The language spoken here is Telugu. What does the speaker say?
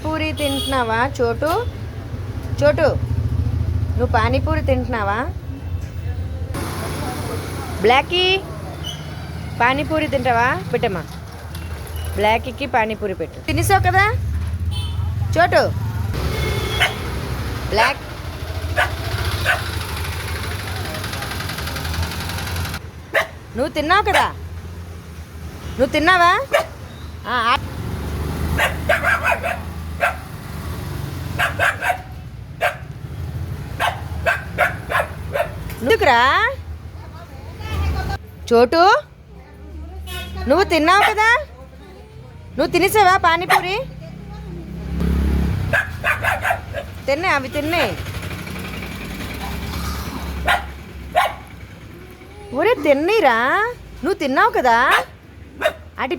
పానీపూరి తింటున్నావా చోటు? చోటు, నువ్వు పానీపూరి తింటున్నావా? బ్లాకీ, పానీపూరి తింటావా? పెట్టమ్మా, బ్లాకీకి పానీపూరి పెట్టు. తినేసావు కదా చోటు? బ్లాక్, నువ్వు తిన్నావు కదా? నువ్వు తిన్నావా? నువ్వురా చోటు, నువ్వు తిన్నావు కదా? నువ్వు తినేసావా పానీపూరి? తిన్నా, అవి తిన్నాయి. ఒరే తిన్నీరా, నువ్వు తిన్నావు కదా? అటు